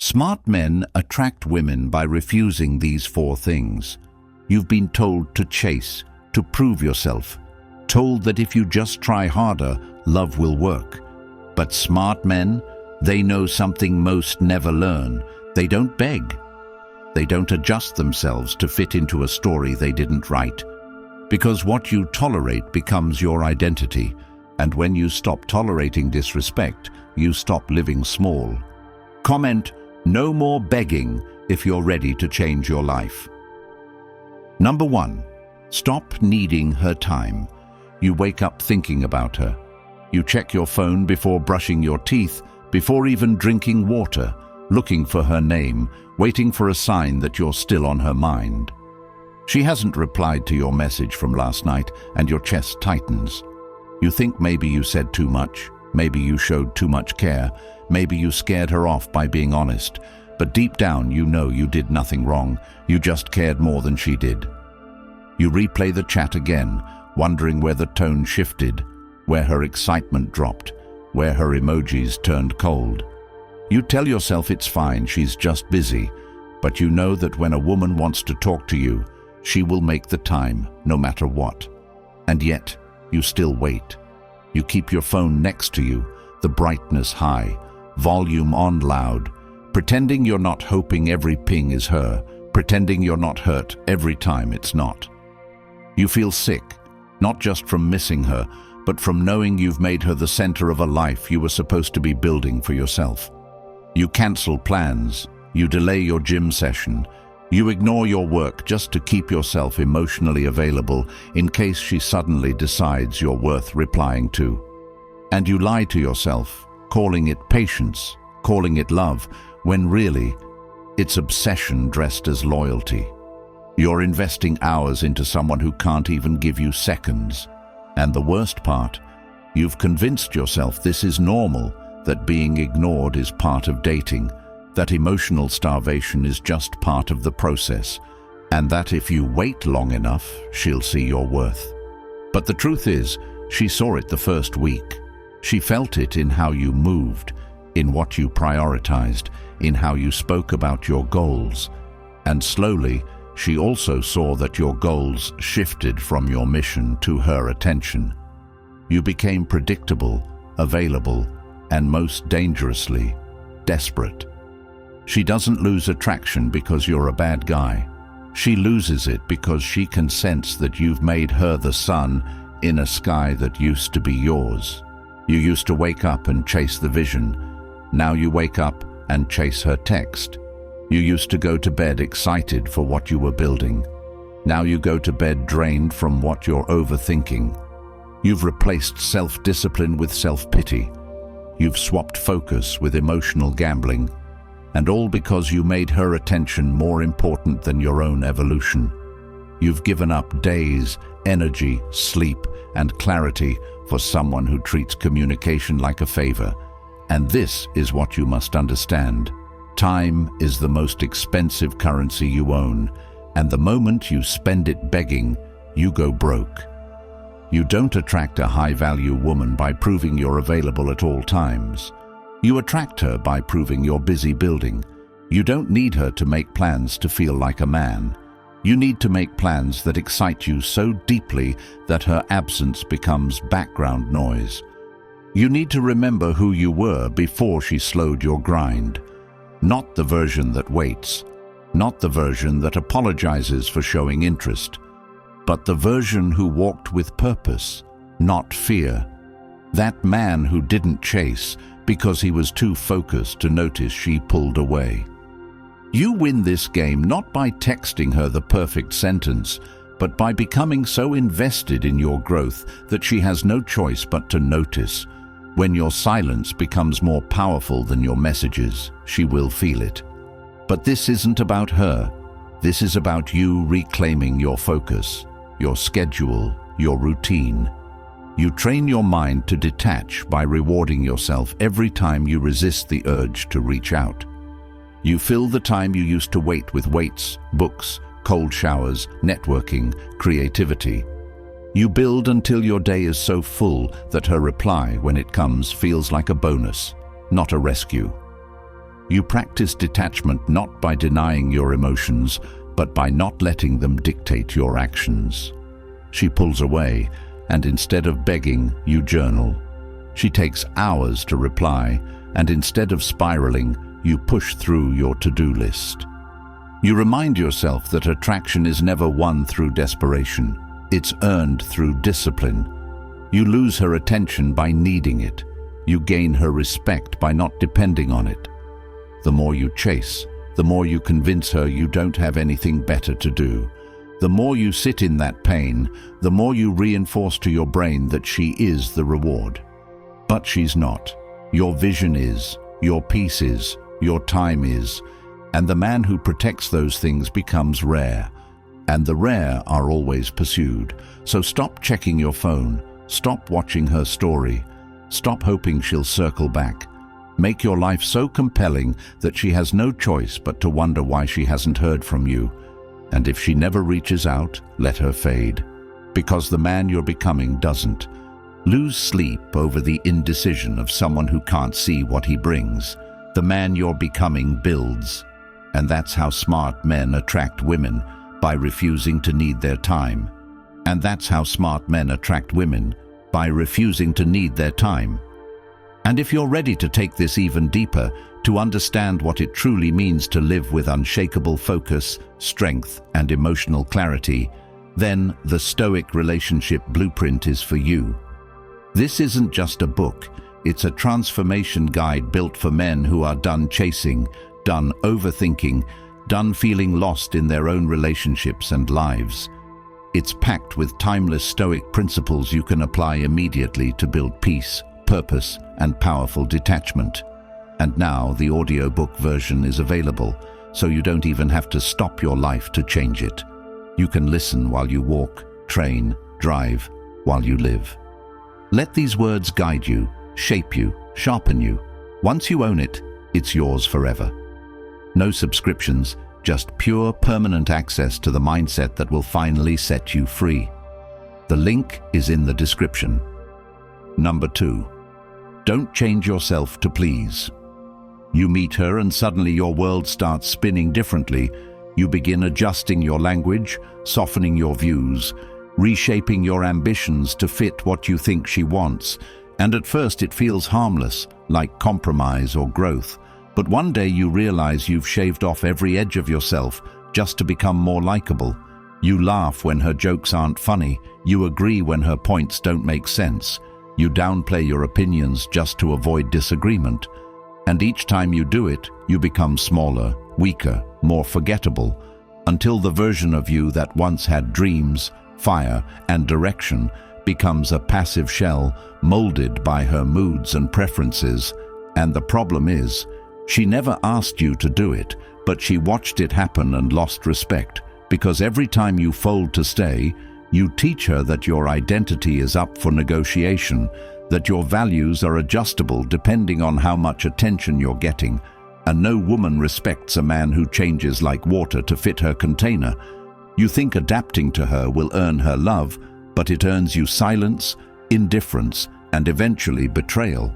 Smart men attract women by refusing these four things. You've been told to chase, to prove yourself, told that if you just try harder, love will work. But smart men, they know something most never learn. They don't beg. They don't adjust themselves to fit into a story they didn't write. Because what you tolerate becomes your identity, and when you stop tolerating disrespect, you stop living small. Comment, "No more begging," if you're ready to change your life. Number 1, stop needing her time. You wake up thinking about her. You check your phone before brushing your teeth, before even drinking water, looking for her name, waiting for a sign that you're still on her mind. She hasn't replied to your message from last night, and your chest tightens. You think maybe you said too much, maybe you showed too much care, maybe you scared her off by being honest, but deep down you know you did nothing wrong, you just cared more than she did. You replay the chat again, wondering where the tone shifted, where her excitement dropped, where her emojis turned cold. You tell yourself it's fine, she's just busy, but you know that when a woman wants to talk to you, she will make the time, no matter what. And yet, you still wait. You keep your phone next to you, the brightness high, volume on loud, pretending you're not hoping every ping is her, pretending you're not hurt every time it's not. You feel sick, not just from missing her, but from knowing you've made her the center of a life you were supposed to be building for yourself. You cancel plans, you delay your gym session, you ignore your work just to keep yourself emotionally available in case she suddenly decides you're worth replying to. And you lie to yourself, calling it patience, calling it love, when really, it's obsession dressed as loyalty. You're investing hours into someone who can't even give you seconds. And the worst part, you've convinced yourself this is normal, that being ignored is part of dating, that emotional starvation is just part of the process, and that if you wait long enough, she'll see your worth. But the truth is, she saw it the first week. She felt it in how you moved, in what you prioritized, in how you spoke about your goals. And slowly, she also saw that your goals shifted from your mission to her attention. You became predictable, available, and most dangerously, desperate. She doesn't lose attraction because you're a bad guy. She loses it because she can sense that you've made her the sun in a sky that used to be yours. You used to wake up and chase the vision. Now you wake up and chase her text. You used to go to bed excited for what you were building. Now you go to bed drained from what you're overthinking. You've replaced self-discipline with self-pity. You've swapped focus with emotional gambling. And all because you made her attention more important than your own evolution. You've given up days, energy, sleep, and clarity for someone who treats communication like a favor. And this is what you must understand. Time is the most expensive currency you own, and the moment you spend it begging, you go broke. You don't attract a high-value woman by proving you're available at all times. You attract her by proving you're busy building. You don't need her to make plans to feel like a man. You need to make plans that excite you so deeply that her absence becomes background noise. You need to remember who you were before she slowed your grind. Not the version that waits, not the version that apologizes for showing interest, but the version who walked with purpose, not fear. That man who didn't chase because he was too focused to notice she pulled away. You win this game not by texting her the perfect sentence, but by becoming so invested in your growth that she has no choice but to notice. When your silence becomes more powerful than your messages, she will feel it. But this isn't about her. This is about you reclaiming your focus, your schedule, your routine. You train your mind to detach by rewarding yourself every time you resist the urge to reach out. You fill the time you used to wait with weights, books, cold showers, networking, creativity. You build until your day is so full that her reply, when it comes, feels like a bonus, not a rescue. You practice detachment not by denying your emotions, but by not letting them dictate your actions. She pulls away, and instead of begging, you journal. She takes hours to reply, and instead of spiraling, you push through your to-do list. You remind yourself that attraction is never won through desperation. It's earned through discipline. You lose her attention by needing it. You gain her respect by not depending on it. The more you chase, the more you convince her you don't have anything better to do. The more you sit in that pain, the more you reinforce to your brain that she is the reward. But she's not. Your vision is, your peace is, your time is, and the man who protects those things becomes rare. And the rare are always pursued. So stop checking your phone. Stop watching her story. Stop hoping she'll circle back. Make your life so compelling that she has no choice but to wonder why she hasn't heard from you. And if she never reaches out, let her fade. Because the man you're becoming doesn't. Lose sleep over the indecision of someone who can't see what he brings. The man you're becoming builds. And that's how smart men attract women, by refusing to need their time. And that's how smart men attract women, by refusing to need their time. And if you're ready to take this even deeper, to understand what it truly means to live with unshakable focus, strength, and emotional clarity, then the Stoic relationship blueprint is for you. This isn't just a book, it's a transformation guide built for men who are done chasing, done overthinking, done feeling lost in their own relationships and lives. It's packed with timeless Stoic principles you can apply immediately to build peace, purpose, and powerful detachment. And now the audiobook version is available, so you don't even have to stop your life to change it. You can listen while you walk, train, drive, while you live. Let these words guide you, shape you, sharpen you. Once you own it, it's yours forever. No subscriptions, just pure permanent access to the mindset that will finally set you free. The link is in the description. Number 2. Don't change yourself to please. You meet her and suddenly your world starts spinning differently. You begin adjusting your language, softening your views, reshaping your ambitions to fit what you think she wants. And at first it feels harmless, like compromise or growth. But one day you realize you've shaved off every edge of yourself just to become more likable. You laugh when her jokes aren't funny. You agree when her points don't make sense. You downplay your opinions just to avoid disagreement. And each time you do it, you become smaller, weaker, more forgettable, until the version of you that once had dreams, fire, and direction becomes a passive shell molded by her moods and preferences. And the problem is, she never asked you to do it, but she watched it happen and lost respect, because every time you fold to stay, you teach her that your identity is up for negotiation, that your values are adjustable depending on how much attention you're getting, and no woman respects a man who changes like water to fit her container. You think adapting to her will earn her love, but it earns you silence, indifference, and eventually betrayal.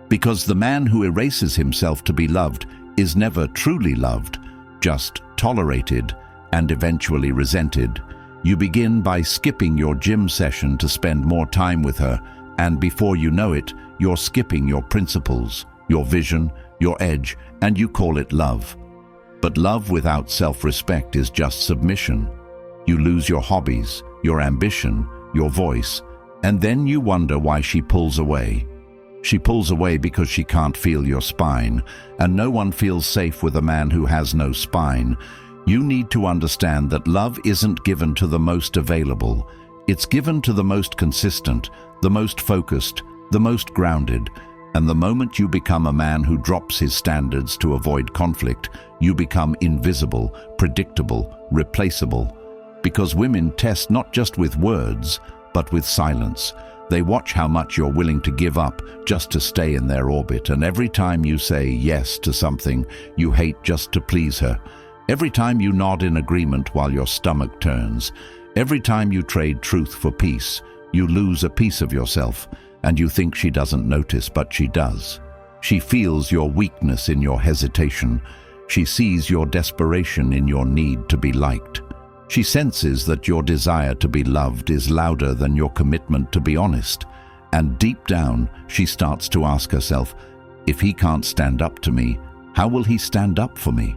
Because the man who erases himself to be loved is never truly loved, just tolerated and eventually resented. You begin by skipping your gym session to spend more time with her, and before you know it, you're skipping your principles, your vision, your edge, and you call it love. But love without self-respect is just submission. You lose your hobbies, your ambition, your voice, and then you wonder why she pulls away. She pulls away because she can't feel your spine, and no one feels safe with a man who has no spine. You need to understand that love isn't given to the most available. It's given to the most consistent, the most focused, the most grounded. And the moment you become a man who drops his standards to avoid conflict, you become invisible, predictable, replaceable. Because women test not just with words, but with silence. They watch how much you're willing to give up just to stay in their orbit, and every time you say yes to something you hate just to please her, every time you nod in agreement while your stomach turns, every time you trade truth for peace, you lose a piece of yourself, and you think she doesn't notice, but she does. She feels your weakness in your hesitation. She sees your desperation in your need to be liked. She senses that your desire to be loved is louder than your commitment to be honest. And deep down, she starts to ask herself, if he can't stand up to me, how will he stand up for me?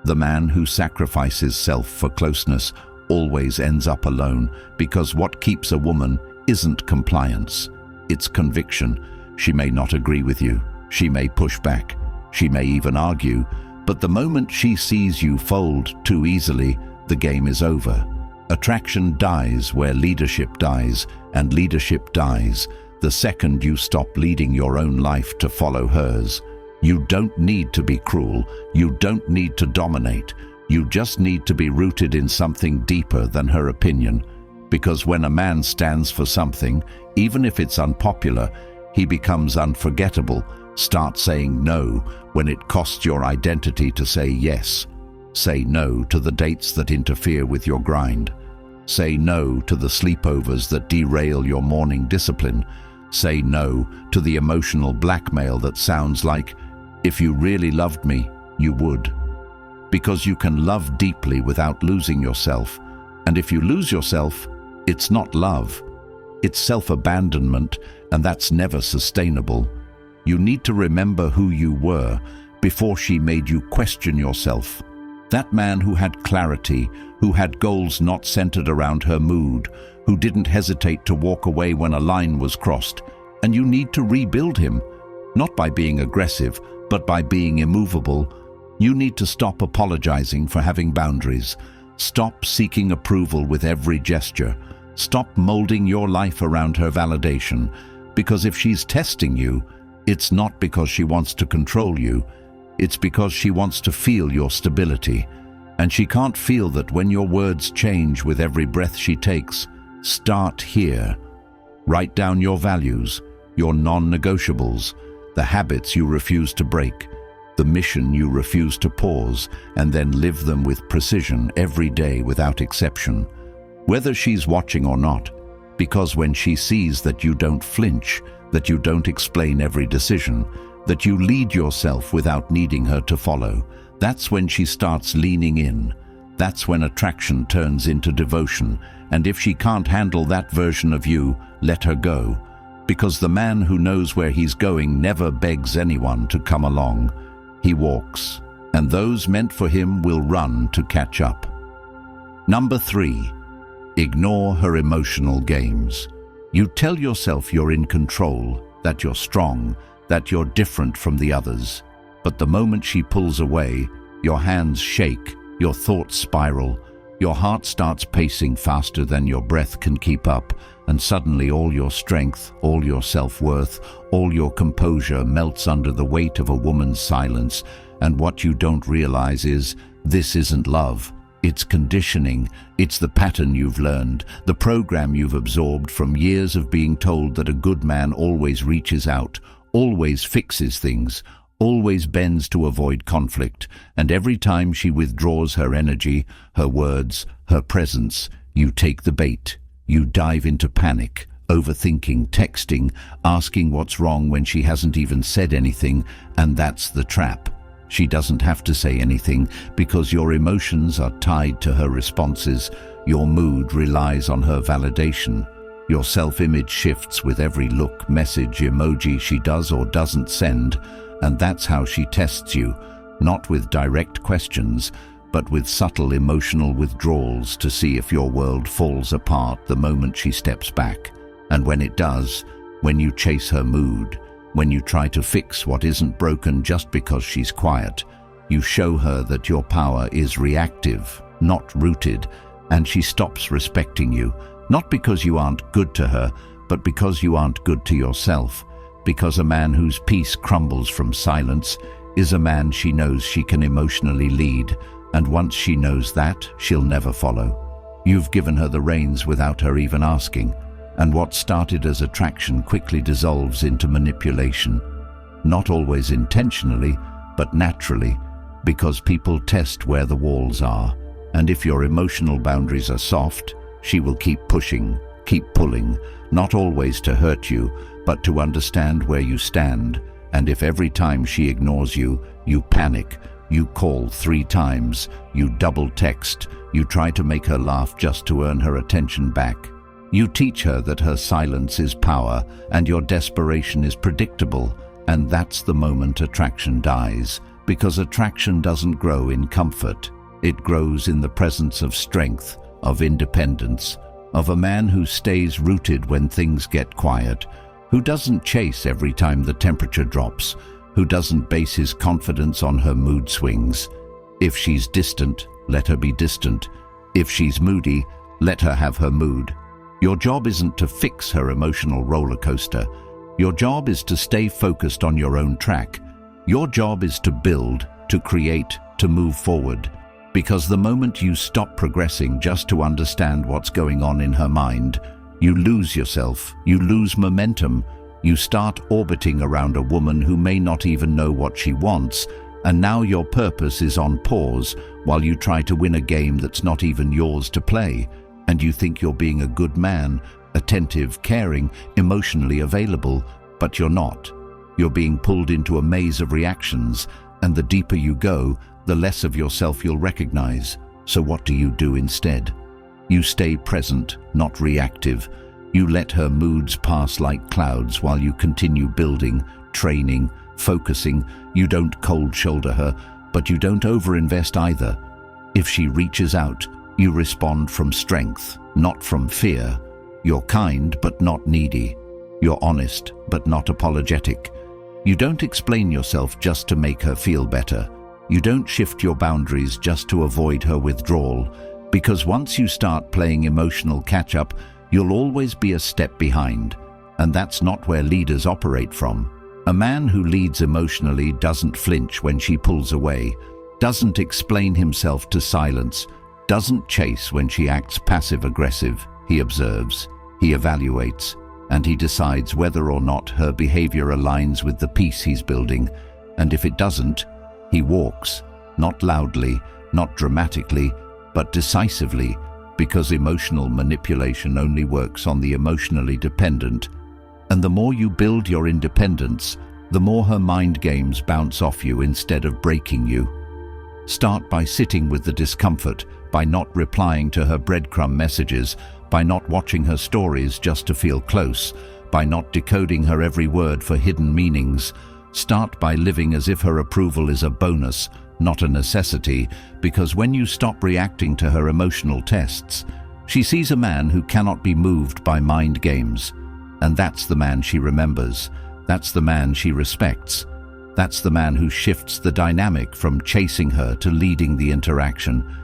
The man who sacrifices self for closeness always ends up alone, because what keeps a woman isn't compliance, it's conviction. She may not agree with you, she may push back, she may even argue, but the moment she sees you fold too easily, the game is over. Attraction dies where leadership dies, and leadership dies the second you stop leading your own life to follow hers. You don't need to be cruel, you don't need to dominate, you just need to be rooted in something deeper than her opinion. Because when a man stands for something, even if it's unpopular, he becomes unforgettable. Start saying no when it costs your identity to say yes. Say no to the dates that interfere with your grind. Say no to the sleepovers that derail your morning discipline. Say no to the emotional blackmail that sounds like, if you really loved me, you would. Because you can love deeply without losing yourself. And if you lose yourself, it's not love. It's self-abandonment, and that's never sustainable. You need to remember who you were before she made you question yourself. That man who had clarity, who had goals not centered around her mood, who didn't hesitate to walk away when a line was crossed. And you need to rebuild him, not by being aggressive, but by being immovable. You need to stop apologizing for having boundaries. Stop seeking approval with every gesture. Stop molding your life around her validation. Because if she's testing you, it's not because she wants to control you. It's because she wants to feel your stability. And she can't feel that when your words change with every breath she takes. Start here. Write down your values, your non-negotiables, the habits you refuse to break, the mission you refuse to pause, and then live them with precision every day without exception. Whether she's watching or not, because when she sees that you don't flinch, that you don't explain every decision, that you lead yourself without needing her to follow, that's when she starts leaning in. That's when attraction turns into devotion. And if she can't handle that version of you, let her go. Because the man who knows where he's going never begs anyone to come along. He walks, and those meant for him will run to catch up. Number 3, ignore her emotional games. You tell yourself you're in control, that you're strong, that you're different from the others. But the moment she pulls away, your hands shake, your thoughts spiral, your heart starts pacing faster than your breath can keep up, and suddenly all your strength, all your self-worth, all your composure melts under the weight of a woman's silence. And what you don't realize is, this isn't love. It's conditioning. It's the pattern you've learned, the program you've absorbed from years of being told that a good man always reaches out, always fixes things, always bends to avoid conflict, and every time she withdraws her energy, her words, her presence, you take the bait. You dive into panic, overthinking, texting, asking what's wrong when she hasn't even said anything, and that's the trap. She doesn't have to say anything because your emotions are tied to her responses. Your mood relies on her validation. Your self-image shifts with every look, message, emoji she does or doesn't send, and that's how she tests you, not with direct questions, but with subtle emotional withdrawals to see if your world falls apart the moment she steps back. And when it does, when you chase her mood, when you try to fix what isn't broken just because she's quiet, you show her that your power is reactive, not rooted, and she stops respecting you, not because you aren't good to her, but because you aren't good to yourself. Because a man whose peace crumbles from silence is a man she knows she can emotionally lead, and once she knows that, she'll never follow. You've given her the reins without her even asking, and what started as attraction quickly dissolves into manipulation. Not always intentionally, but naturally, because people test where the walls are, and if your emotional boundaries are soft, she will keep pushing, keep pulling, not always to hurt you, but to understand where you stand. And if every time she ignores you, you panic, you call 3 times, you double text, you try to make her laugh just to earn her attention back. You teach her that her silence is power and your desperation is predictable, and that's the moment attraction dies, because attraction doesn't grow in comfort. It grows in the presence of strength, of independence, of a man who stays rooted when things get quiet, who doesn't chase every time the temperature drops, who doesn't base his confidence on her mood swings. If she's distant, let her be distant. If she's moody, let her have her mood. Your job isn't to fix her emotional roller coaster. Your job is to stay focused on your own track. Your job is to build, to create, to move forward. Because the moment you stop progressing just to understand what's going on in her mind, you lose yourself, you lose momentum, you start orbiting around a woman who may not even know what she wants, and now your purpose is on pause while you try to win a game that's not even yours to play, and you think you're being a good man, attentive, caring, emotionally available, but you're not. You're being pulled into a maze of reactions, and the deeper you go, the less of yourself you'll recognize. So what do you do instead? You stay present, not reactive. You let her moods pass like clouds while you continue building, training, focusing. You don't cold shoulder her, but you don't overinvest either. If she reaches out, you respond from strength, not from fear. You're kind, but not needy. You're honest, but not apologetic. You don't explain yourself just to make her feel better. You don't shift your boundaries just to avoid her withdrawal, because once you start playing emotional catch-up, you'll always be a step behind, and that's not where leaders operate from. A man who leads emotionally doesn't flinch when she pulls away, doesn't explain himself to silence, doesn't chase when she acts passive-aggressive. He observes, he evaluates, and he decides whether or not her behavior aligns with the peace he's building. And if it doesn't, he walks, not loudly, not dramatically, but decisively, because emotional manipulation only works on the emotionally dependent. And the more you build your independence, the more her mind games bounce off you instead of breaking you. Start by sitting with the discomfort, by not replying to her breadcrumb messages, by not watching her stories just to feel close, by not decoding her every word for hidden meanings. Start by living as if her approval is a bonus, not a necessity, because when you stop reacting to her emotional tests, she sees a man who cannot be moved by mind games. And that's the man she remembers. That's the man she respects. That's the man who shifts the dynamic from chasing her to leading the interaction.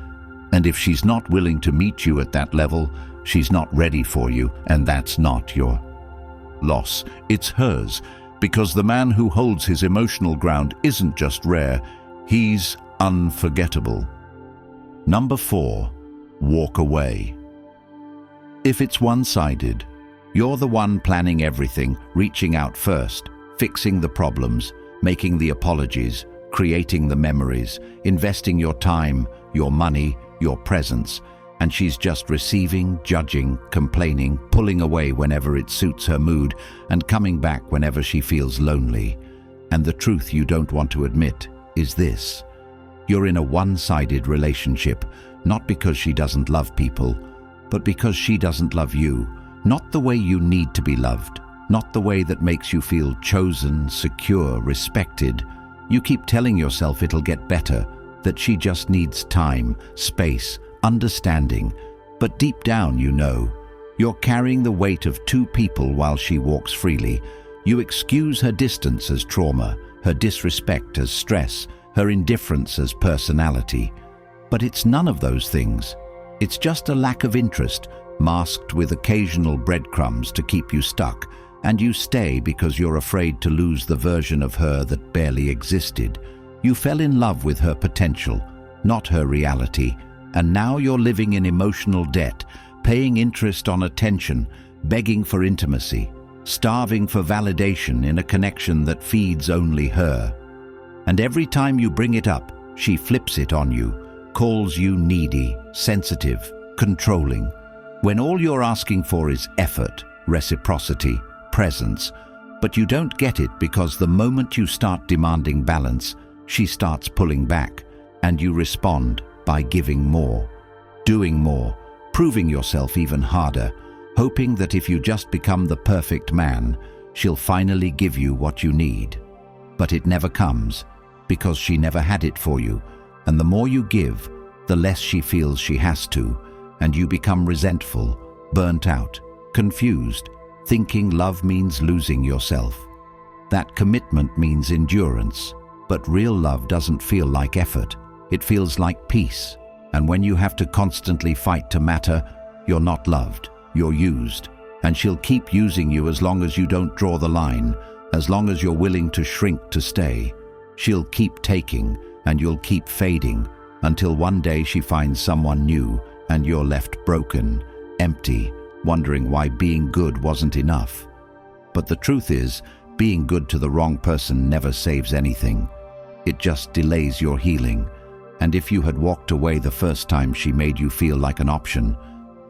And if she's not willing to meet you at that level, she's not ready for you, and that's not your loss. It's hers, because the man who holds his emotional ground isn't just rare, he's unforgettable. Number 4, walk away. If it's one-sided, you're the one planning everything, reaching out first, fixing the problems, making the apologies, creating the memories, investing your time, your money, your presence, and she's just receiving, judging, complaining, pulling away whenever it suits her mood, and coming back whenever she feels lonely. And the truth you don't want to admit is this: you're in a one-sided relationship, not because she doesn't love people, but because she doesn't love you, not the way you need to be loved, not the way that makes you feel chosen, secure, respected. You keep telling yourself it'll get better, that she just needs time, space, understanding, but deep down you know, you're carrying the weight of 2 people while she walks freely. You excuse her distance as trauma, her disrespect as stress, her indifference as personality. But it's none of those things. It's just a lack of interest, masked with occasional breadcrumbs to keep you stuck, and you stay because you're afraid to lose the version of her that barely existed. You fell in love with her potential, not her reality, and now you're living in emotional debt, paying interest on attention, begging for intimacy, starving for validation in a connection that feeds only her. And every time you bring it up, she flips it on you, calls you needy, sensitive, controlling, when all you're asking for is effort, reciprocity, presence. But you don't get it because the moment you start demanding balance, she starts pulling back, and you respond by giving more, doing more, proving yourself even harder, hoping that if you just become the perfect man, she'll finally give you what you need. But it never comes, because she never had it for you, and the more you give, the less she feels she has to, and you become resentful, burnt out, confused, thinking love means losing yourself. That commitment means endurance, but real love doesn't feel like effort. It feels like peace, and when you have to constantly fight to matter, you're not loved, you're used, and she'll keep using you as long as you don't draw the line, as long as you're willing to shrink to stay. She'll keep taking, and you'll keep fading, until one day she finds someone new, and you're left broken, empty, wondering why being good wasn't enough. But the truth is, being good to the wrong person never saves anything. It just delays your healing. And if you had walked away the first time she made you feel like an option,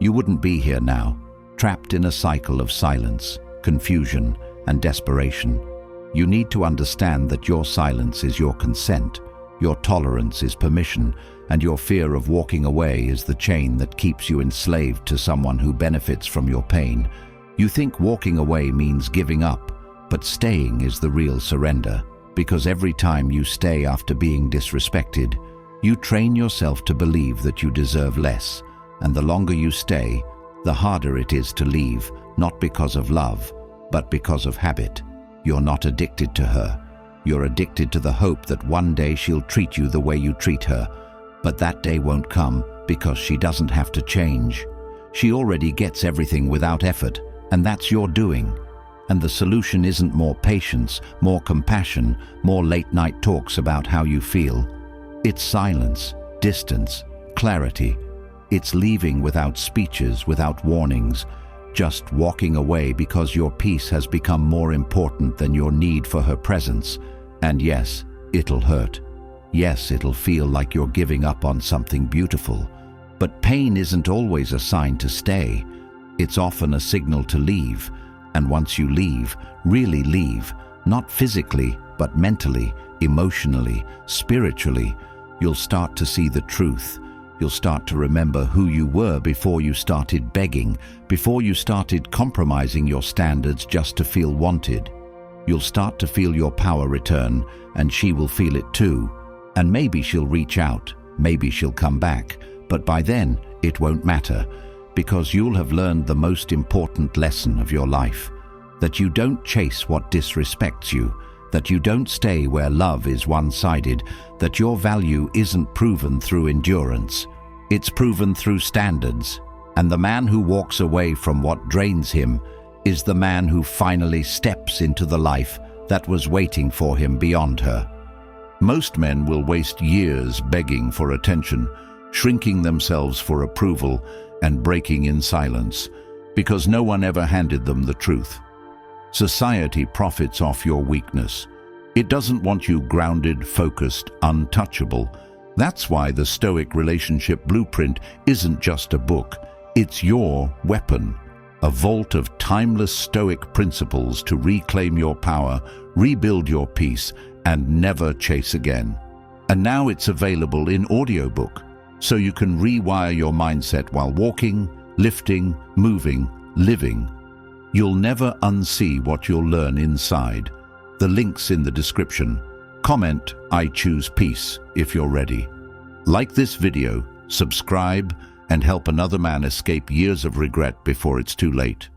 you wouldn't be here now, trapped in a cycle of silence, confusion, and desperation. You need to understand that your silence is your consent, your tolerance is permission, and your fear of walking away is the chain that keeps you enslaved to someone who benefits from your pain. You think walking away means giving up, but staying is the real surrender, because every time you stay after being disrespected, you train yourself to believe that you deserve less, and the longer you stay, the harder it is to leave, not because of love, but because of habit. You're not addicted to her. You're addicted to the hope that one day she'll treat you the way you treat her, but that day won't come because she doesn't have to change. She already gets everything without effort, and that's your doing. And the solution isn't more patience, more compassion, more late-night talks about how you feel. It's silence, distance, clarity. It's leaving without speeches, without warnings, just walking away because your peace has become more important than your need for her presence. And yes, it'll hurt. Yes, it'll feel like you're giving up on something beautiful. But pain isn't always a sign to stay. It's often a signal to leave. And once you leave, really leave, not physically, but mentally, emotionally, spiritually, you'll start to see the truth. You'll start to remember who you were before you started begging, before you started compromising your standards just to feel wanted. You'll start to feel your power return, and she will feel it too. And maybe she'll reach out, maybe she'll come back, but by then it won't matter, because you'll have learned the most important lesson of your life, that you don't chase what disrespects you, that you don't stay where love is one-sided, that your value isn't proven through endurance. It's proven through standards, and the man who walks away from what drains him is the man who finally steps into the life that was waiting for him beyond her. Most men will waste years begging for attention, shrinking themselves for approval, and breaking in silence, because no one ever handed them the truth. Society profits off your weakness. It doesn't want you grounded, focused, untouchable. That's why the Stoic Relationship Blueprint isn't just a book. It's your weapon, a vault of timeless Stoic principles to reclaim your power, rebuild your peace, and never chase again. And now it's available in audiobook, so you can rewire your mindset while walking, lifting, moving, living. You'll never unsee what you'll learn inside. The link's in the description. Comment, "I choose peace," if you're ready. Like this video, subscribe, and help another man escape years of regret before it's too late.